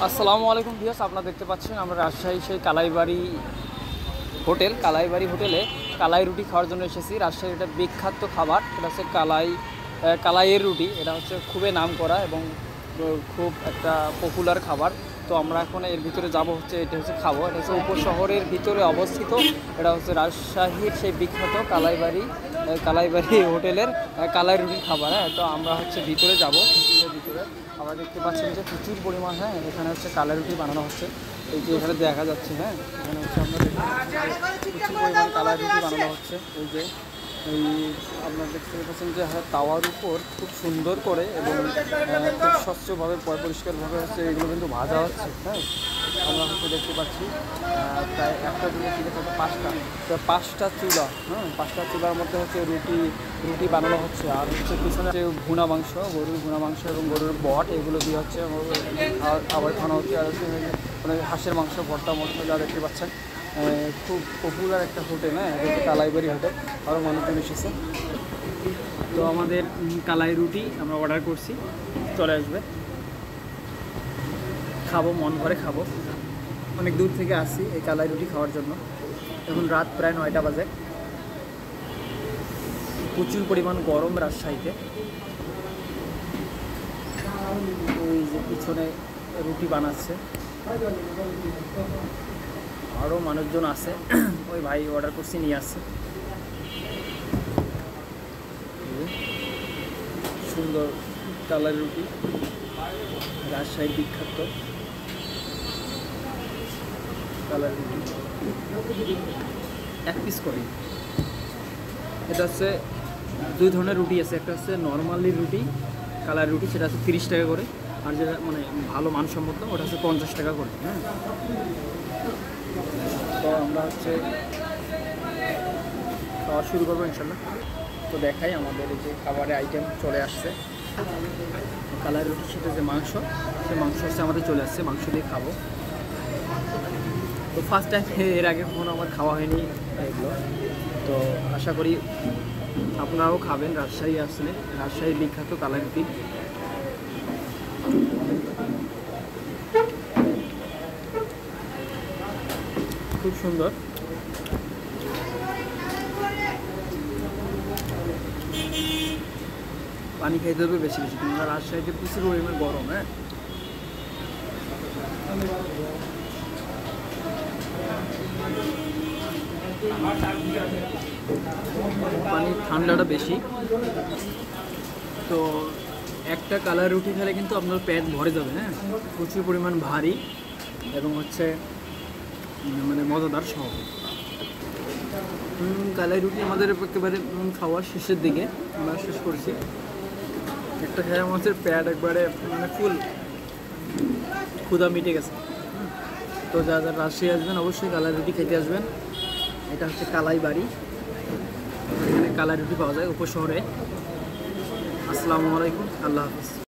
আসসালামু আলাইকুম ভিউয়ার্স, আপনারা দেখতে পাচ্ছেন আমরা রাজশাহী সেই কালাইবাড়ি হোটেলে কালাই রুটি খাওয়ার জন্য এসেছি। রাজশাহীর এটা বিখ্যাত খাবার, এটা হচ্ছে কালাইয়ের রুটি। এটা হচ্ছে খুবই নাম করা এবং খুব একটা পপুলার খাবার। তো আমরা এখন এর ভিতরে যাব, হচ্ছে এটা হচ্ছে খাবো। এটা হচ্ছে উপশহরের ভিতরে অবস্থিত। এটা হচ্ছে রাজশাহীর সেই বিখ্যাত কালাইবাড়ি হোটেলের কালাই রুটির খাবার। হ্যাঁ, তো আমরা হচ্ছে ভিতরে যাব। ভিতরে আমরা দেখতে পাচ্ছেন যে প্রচুর পরিমাণ, হ্যাঁ, এখানে হচ্ছে কালাই রুটি বানানো হচ্ছে। এই যে এখানে দেখা যাচ্ছে, হ্যাঁ, এখানে হচ্ছে আমরা দেখতে পাচ্ছি প্রচুর পরিমাণ কালাই রুটি বানানো হচ্ছে। এই যে আপনারা দেখতে পাচ্ছেন যে তাওয়ার উপর খুব সুন্দর করে এবং খুব স্বচ্ছভাবে পরিষ্কারভাবে হচ্ছে এগুলো কিন্তু ভাজা হচ্ছে। হ্যাঁ, আমরা হচ্ছে দেখতে পাচ্ছি প্রায় একটা দিনে থেকে থাকে পাঁচটা চুলা। হ্যাঁ, পাঁচটা চুলার মধ্যে হচ্ছে রুটি বানানো হচ্ছে। আর হচ্ছে পিছনে ভুনা মাংস, গরুর ভুনা মাংস এবং গরুর বট, এগুলো দিয়ে হচ্ছে আবার খাওয়ানো হচ্ছে। আর হচ্ছে মানে হাঁসের মাংস, ভর্তা মশলা যা দেখতে পাচ্ছেন। খুব পপুলার একটা হোটেল, হ্যাঁ, এটা হচ্ছে কালাইবাড়ি হোটেল। আরও মানুষজন এসেছে। তো আমাদের কালাই রুটি আমরা অর্ডার করছি, চলে আসবে। খাবো, মন ভরে খাবো। অনেক দূর থেকে আসছি এই কালাই রুটি খাওয়ার জন্য। এখন রাত প্রায় 9টা বাজে। প্রচুর পরিমাণ গরম রাজশাহীতে। ওই যে পিছনে রুটি বানাচ্ছে, আরও মানুষজন আছে। ওই ভাই অর্ডার করছি, নিয়ে আসছে। সুন্দর কালাই রুটি, রাজশাহীর বিখ্যাত কালাই রুটি, 1 পিস করে। এটা হচ্ছে 2 ধরনের রুটি আছে। একটা হচ্ছে নর্মালি রুটি, কালাই রুটি, সেটা হচ্ছে 30 টাকা করে। আর যেটা মানে ভালো মানসম্মত, ওটা হচ্ছে 50 টাকা করে। হ্যাঁ, তো আমরা হচ্ছে খাওয়া শুরু করবো ইনশাল্লাহ। তো দেখাই, আমাদের এই যে খাবারের আইটেম চলে আসছে। কালাই রুটির সাথে যে মাংস, সেই মাংস হচ্ছে আমাদের চলে আসছে। মাংস দিয়ে খাবো। তো ফার্স্ট টাইম, এর আগে কখনো আমার খাওয়া হয়নি এগুলো। তো আশা করি আপনারাও খাবেন। রাজশাহী আসলে রাজশাহীর বিখ্যাত কালাই রুটি। খুব সুন্দর। পানি খাইতে হবে বেশি বেশি, কিন্তু রাজশাহীতে প্রচুর পরিমাণ গরম। হ্যাঁ, পানির ঠান্ডাটা বেশি। তো একটা কালাই রুটি খেলে কিন্তু আপনার পেট ভরে যাবে। হ্যাঁ, প্রচুর পরিমাণ ভারী এবং হচ্ছে মানে মজাদার সহ। কালাই রুটি আমাদের একেবারে খাওয়ার শেষের দিকে আমরা শেষ করছি। একটা খেয়ে আমাদের পেট একবারে মানে ফুল, ক্ষুধা মিটে গেছে। তো যারা রাজশাহী আসবেন অবশ্যই কালাই রুটি খেতে আসবেন। এটা হচ্ছে কালাইবাড়ি, এখানে কালাই রুটি পাওয়া যায় উপশহরে। আসসালামু আলাইকুম, আল্লাহ হাফিজ।